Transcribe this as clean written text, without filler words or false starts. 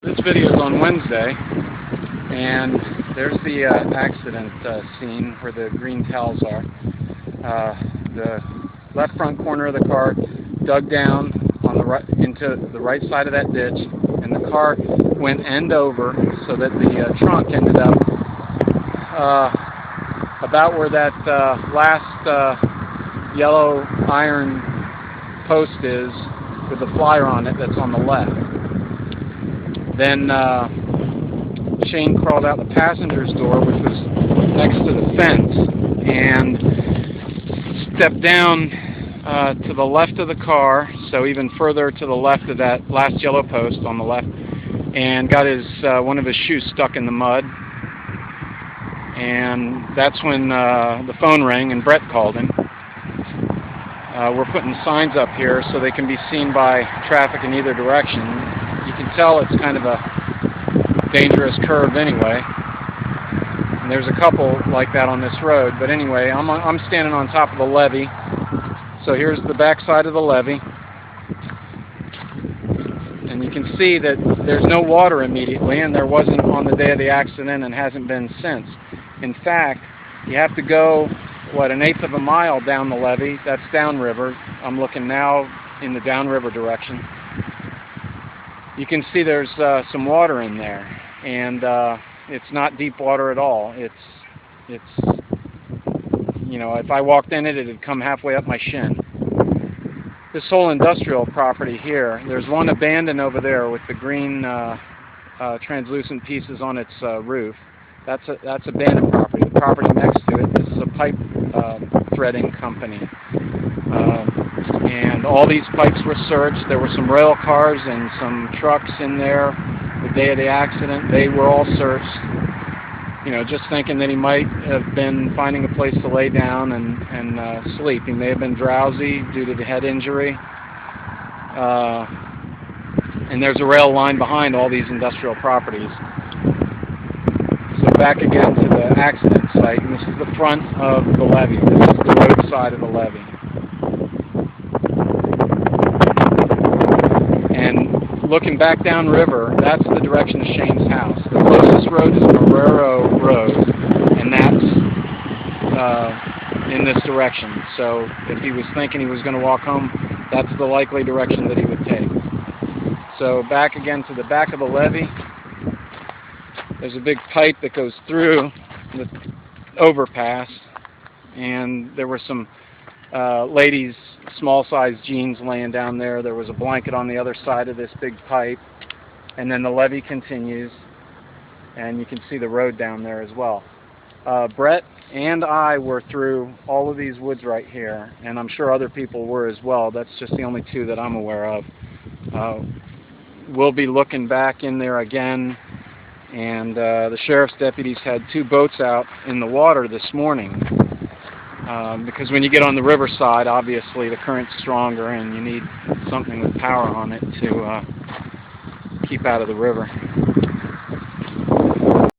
This video is on Wednesday, and there's the accident scene where the green towels are. The left front corner of the car dug down on the right, into the right side of that ditch, and the car went end over so that the trunk ended up about where that last yellow iron post is with the flyer on it that's on the left. Then Shane crawled out the passenger's door, which was next to the fence, and stepped down to the left of the car, so even further to the left of that last yellow post on the left, and got his one of his shoes stuck in the mud. And that's when the phone rang and Brett called him. We're putting signs up here so they can be seen by traffic in either direction. You can tell it's kind of a dangerous curve anyway. And there's a couple like that on this road. But anyway, I'm standing on top of the levee. So here's the back side of the levee. And you can see that there's no water immediately, and there wasn't on the day of the accident and hasn't been since. In fact, you have to go, an eighth of a mile down the levee. That's downriver. I'm looking now in the downriver direction. You can see there's some water in there, and it's not deep water at all. It's you know, if I walked in it, it'd come halfway up my shin. This whole industrial property here, there's one abandoned over there with the green translucent pieces on its roof. That's abandoned property. The property next to it, this is a pipe threading company. And all these pipes were searched. There were some rail cars and some trucks in there the day of the accident. They were all searched, you know, just thinking that he might have been finding a place to lay down and sleep. He may have been drowsy due to the head injury. And there's a rail line behind all these industrial properties. So back again to the accident site, and this is the front of the levee. This is the road side of the levee. And looking back downriver, that's the direction of Shane's house. The closest road is Marrero Road, and that's in this direction. So if he was thinking he was going to walk home, that's the likely direction that he would take. So back again to the back of the levee. There's a big pipe that goes through the overpass, and there were some ladies' small-sized jeans laying down there. There was a blanket on the other side of this big pipe, and then the levee continues, and you can see the road down there as well. Brett and I were through all of these woods right here, and I'm sure other people were as well. That's just the only two that I'm aware of. We'll be looking back in there again. And the sheriff's deputies had 2 boats out in the water this morning because when you get on the riverside, obviously the current's stronger and you need something with power on it to keep out of the river.